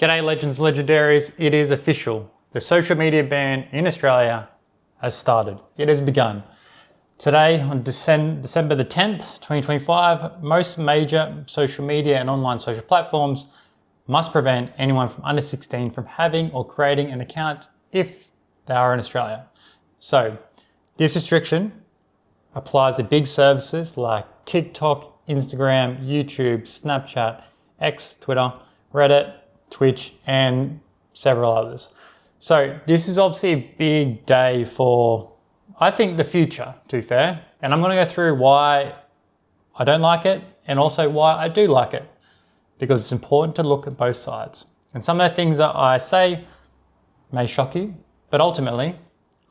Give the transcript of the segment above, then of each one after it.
G'day legends, legendaries, it is official. The social media ban in Australia has started. It has begun. Today, on December the 10th, 2025, most major social media and online social platforms must prevent anyone from under 16 from having or creating an account if they are in Australia. So, this restriction applies to big services like TikTok, Instagram, YouTube, Snapchat, X, Twitter, Reddit, Twitch, and several others. So this is obviously a big day for, I think, the future, to be fair. And I'm going to go through why I don't like it and also why I do like it, because it's important to look at both sides. And some of the things that I say may shock you, but ultimately,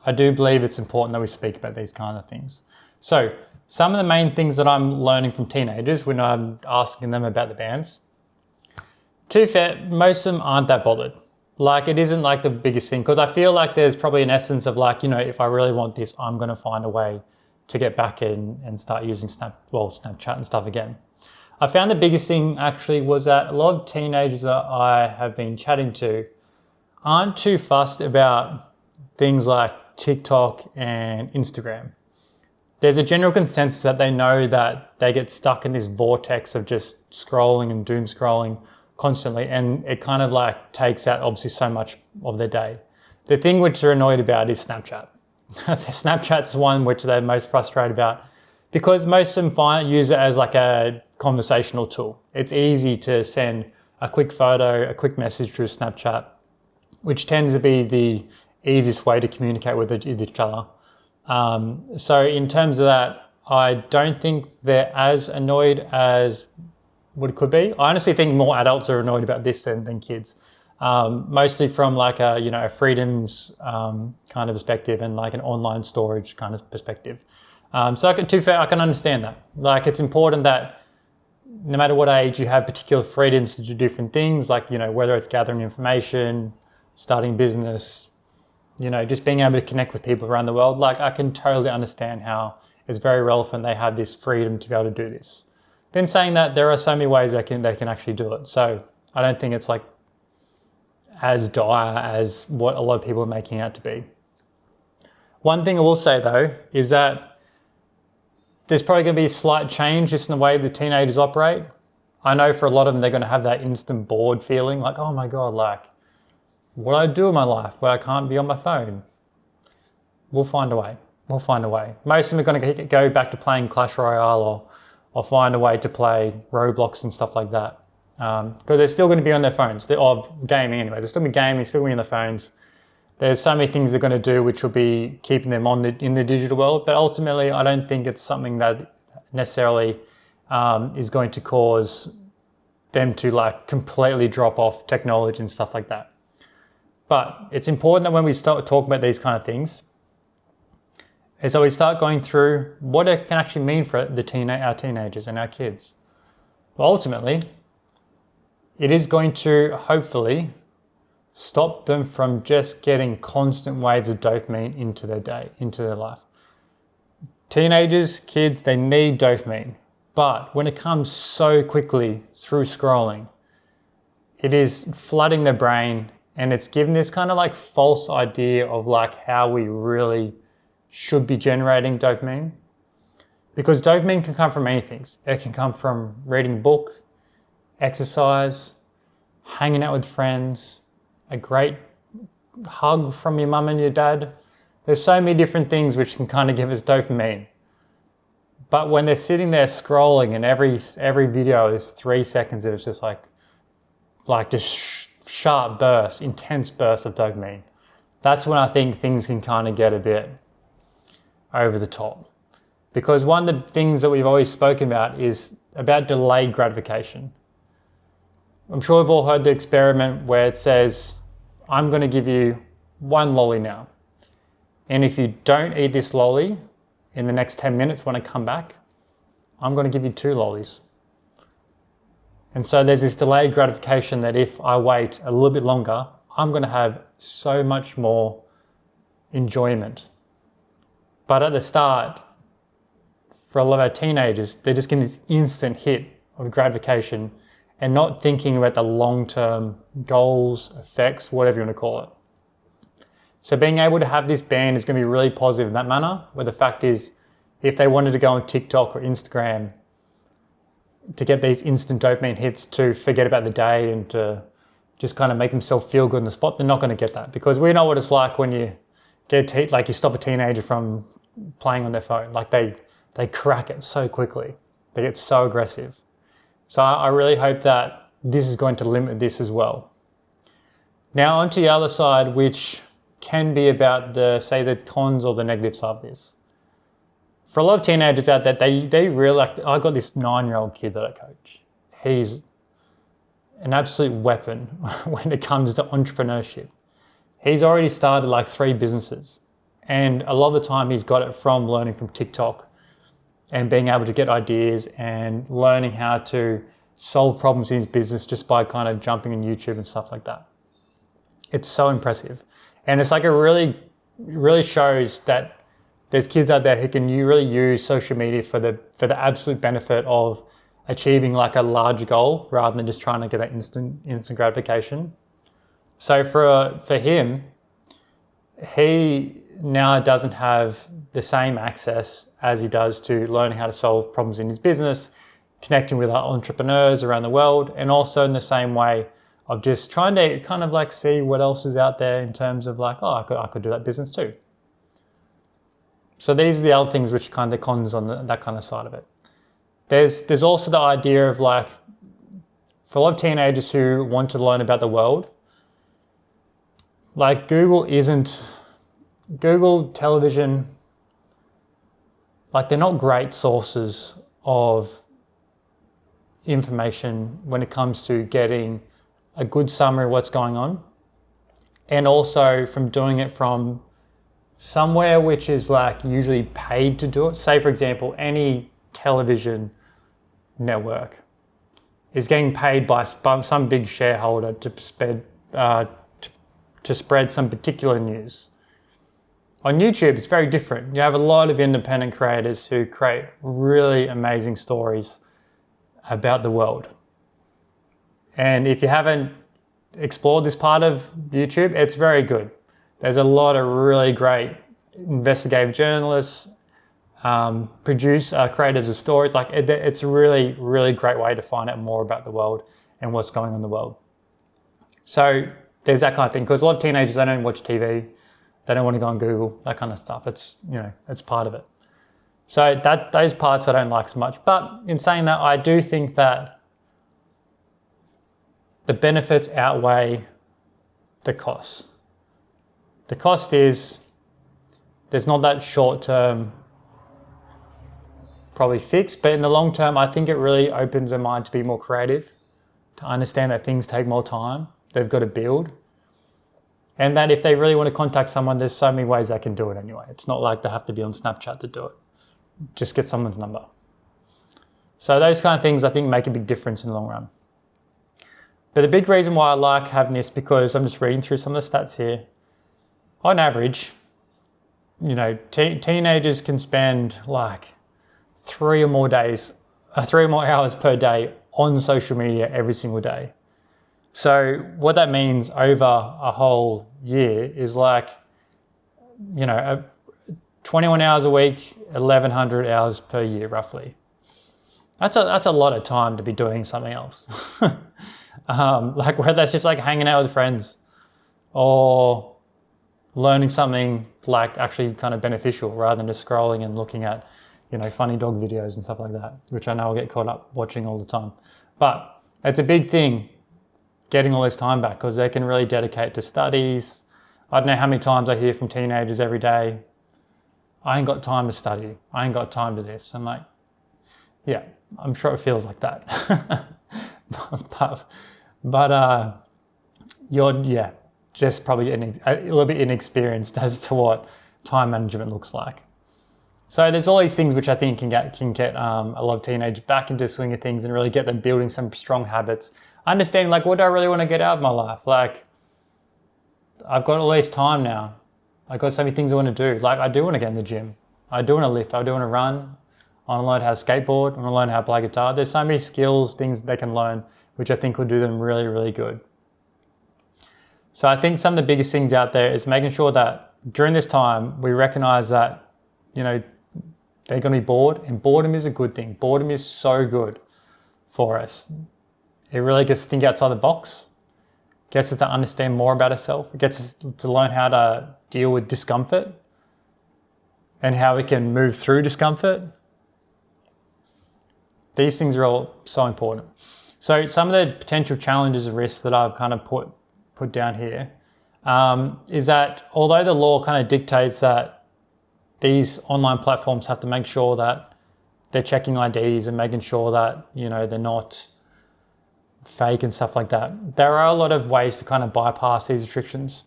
I do believe it's important that we speak about these kind of things. So some of the main things that I'm learning from teenagers when I'm asking them about the bans, to be fair, most of them aren't that bothered. Like, it isn't like the biggest thing, because I feel like there's probably an essence of like, if I really want this, I'm going to find a way to get back in and start using Snapchat and stuff again. I found the biggest thing actually was that a lot of teenagers that I have been chatting to aren't too fussed about things like TikTok and Instagram. There's a general consensus that they know that they get stuck in this vortex of just scrolling and doom scrolling constantly, and it kind of like takes out obviously so much of their day. The thing which they're annoyed about is Snapchat. Snapchat's the one which they're most frustrated about, because most of them use it as like a conversational tool. It's easy to send a quick photo, a quick message through Snapchat, which tends to be the easiest way to communicate with each other. So in terms of that, I don't think they're as annoyed as what it could be. I honestly think more adults are annoyed about this than kids, mostly from like a freedoms kind of perspective and like an online storage kind of perspective. So I can understand that. Like, it's important that no matter what age, you have particular freedoms to do different things, like, whether it's gathering information, starting business, just being able to connect with people around the world. Like, I can totally understand how it's very relevant they have this freedom to be able to do this. Then saying that, there are so many ways they can actually do it. So I don't think it's like as dire as what a lot of people are making it out to be. One thing I will say though is that there's probably going to be a slight change just in the way the teenagers operate. I know for a lot of them, they're going to have that instant bored feeling, like, oh my God, like, what do I do in my life where I can't be on my phone? We'll find a way. Most of them are going to go back to playing Clash Royale or find a way to play Roblox and stuff like that. Because they're still going to be on their phones. Or gaming anyway. They're still going to be gaming, still going to be on their phones. There's so many things they're going to do which will be keeping them in the digital world. But ultimately, I don't think it's something that necessarily is going to cause them to like completely drop off technology and stuff like that. But it's important that when we start talking about these kind of things, is that we start going through what it can actually mean for our teenagers and our kids. Well, ultimately, it is going to hopefully stop them from just getting constant waves of dopamine into their life. Teenagers, kids, they need dopamine. But when it comes so quickly through scrolling, it is flooding their brain, and it's giving this kind of like false idea of like how we really should be generating dopamine. Because dopamine can come from many things. It can come from reading a book, exercise, hanging out with friends, a great hug from your mum and your dad. There's so many different things which can kind of give us dopamine. But when they're sitting there scrolling and every video is 3 seconds, it's just like just sharp bursts, intense bursts of dopamine. That's when I think things can kind of get a bit over the top. Because one of the things that we've always spoken about is about delayed gratification. I'm sure we've all heard the experiment where it says, I'm going to give you one lolly now. And if you don't eat this lolly in the next 10 minutes when I come back, I'm going to give you 2 lollies. And so there's this delayed gratification that if I wait a little bit longer, I'm going to have so much more enjoyment. But at the start, for a lot of our teenagers, they're just getting this instant hit of gratification, and not thinking about the long-term goals, effects, whatever you want to call it. So being able to have this ban is going to be really positive in that manner, where the fact is, if they wanted to go on TikTok or Instagram to get these instant dopamine hits to forget about the day and to just kind of make themselves feel good in the spot, they're not going to get that, because we know what it's like when you get like you stop a teenager from playing on their phone. Like they crack it so quickly. They get so aggressive. So I really hope that this is going to limit this as well. Now onto the other side, which can be about the cons or the negative side of this. For a lot of teenagers out there, they really like, I got this 9-year-old kid that I coach. He's an absolute weapon when it comes to entrepreneurship. He's already started like 3 businesses. And a lot of the time he's got it from learning from TikTok and being able to get ideas and learning how to solve problems in his business just by kind of jumping on YouTube and stuff like that. It's so impressive. And it's like it really shows that there's kids out there who can really use social media for the absolute benefit of achieving like a large goal rather than just trying to get that instant gratification. So for him, he now doesn't have the same access as he does to learning how to solve problems in his business, connecting with other entrepreneurs around the world, and also in the same way of just trying to kind of like see what else is out there in terms of like, oh, I could do that business too. So these are the other things which are kind of the cons on that kind of side of it. There's also the idea of like, for a lot of teenagers who want to learn about the world, like Google, television, like they're not great sources of information when it comes to getting a good summary of what's going on. And also from doing it from somewhere which is like usually paid to do it. Say for example, any television network is getting paid by some big shareholder to spread some particular news. On YouTube, it's very different. You have a lot of independent creators who create really amazing stories about the world. And if you haven't explored this part of YouTube, it's very good. There's a lot of really great investigative journalists, creators of stories. Like it's a really, really great way to find out more about the world and what's going on in the world. So there's that kind of thing, because a lot of teenagers, they don't watch TV. They don't want to go on Google, that kind of stuff. It's, it's part of it. So those parts I don't like so much. But in saying that, I do think that the benefits outweigh the costs. The cost is there's not that short term probably fix, but in the long term, I think it really opens their mind to be more creative, to understand that things take more time. They've got to build. And that if they really want to contact someone, there's so many ways they can do it anyway. It's not like they have to be on Snapchat to do it. Just get someone's number. So those kind of things I think make a big difference in the long run. But the big reason why I like having this, because I'm just reading through some of the stats here. On average, teenagers can spend like 3 or more hours per day on social media every single day. So what that means over a whole year is like, 21 hours a week, 1,100 hours per year, roughly. That's a lot of time to be doing something else. Like whether that's just like hanging out with friends or learning something like actually kind of beneficial rather than just scrolling and looking at, funny dog videos and stuff like that, which I know I'll get caught up watching all the time. But it's a big thing getting all this time back, because they can really dedicate to studies. I don't know how many times I hear from teenagers every day, I ain't got time to study. I ain't got time to this. I'm like, yeah, I'm sure it feels like that. but you're, just probably a little bit inexperienced as to what time management looks like. So there's all these things which I think can get a lot of teenagers back into swing of things and really get them building some strong habits. Understanding like, what do I really want to get out of my life? Like, I've got all this time now. I've got so many things I want to do. Like, I do want to get in the gym. I do want to lift. I do want to run. I want to learn how to skateboard. I want to learn how to play guitar. There's so many skills, things they can learn which I think will do them really, really good. So I think some of the biggest things out there is making sure that during this time, we recognize that, you know, they're going to be bored, and boredom is a good thing. Boredom is so good for us. It really gets us to think outside the box, gets us to understand more about ourselves, it gets us to learn how to deal with discomfort and how we can move through discomfort. These things are all so important. So some of the potential challenges and risks that I've kind of put down here is that although the law kind of dictates that these online platforms have to make sure that they're checking IDs and making sure that, you know, they're not fake and stuff like that, there are a lot of ways to kind of bypass these restrictions.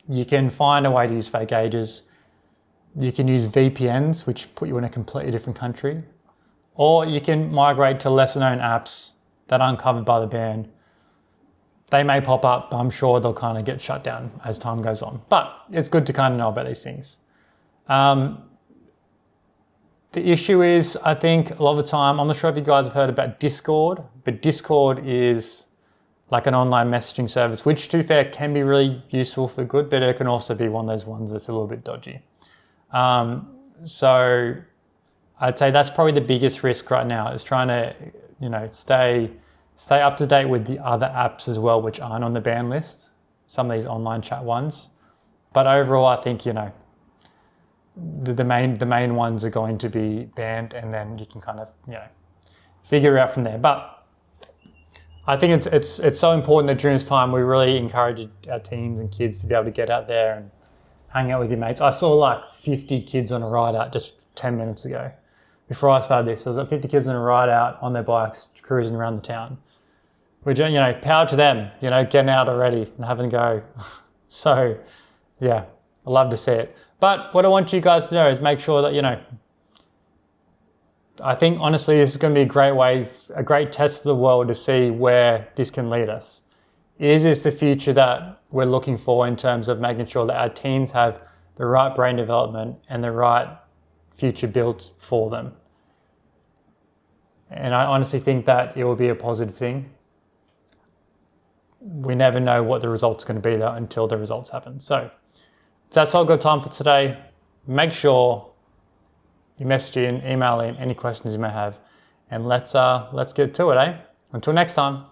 You can find a way to use fake ages. You can use VPNs, which put you in a completely different country. Or you can migrate to lesser known apps that aren't covered by the ban. They may pop up, but I'm sure they'll kind of get shut down as time goes on. But it's good to kind of know about these things. The issue is, I think a lot of the time, I'm not sure if you guys have heard about Discord, but Discord is like an online messaging service, which to be fair can be really useful for good, but it can also be one of those ones that's a little bit dodgy. So I'd say that's probably the biggest risk right now, is trying to, you know, stay up to date with the other apps as well, which aren't on the ban list, some of these online chat ones. But overall, I think, you know, the main ones are going to be banned, and then you can kind of, you know, figure it out from there. But I think it's so important that during this time we really encourage our teens and kids to be able to get out there and hang out with your mates. I saw like 50 kids on a ride out just 10 minutes ago. Before I started this, there was like 50 kids on a ride out on their bikes, cruising around the town. Which, you know, power to them, you know, getting out already and having a go. So, yeah, I love to see it. But what I want you guys to know is make sure that, you know, I think honestly this is going to be a great way, a great test for the world to see where this can lead us. Is this the future that we're looking for in terms of making sure that our teens have the right brain development and the right future built for them? And I honestly think that it will be a positive thing. We never know what the result's going to be though until the results happen. So that's all I've got time for today. Make sure you message in, email in any questions you may have, and let's get to it, eh? Until next time.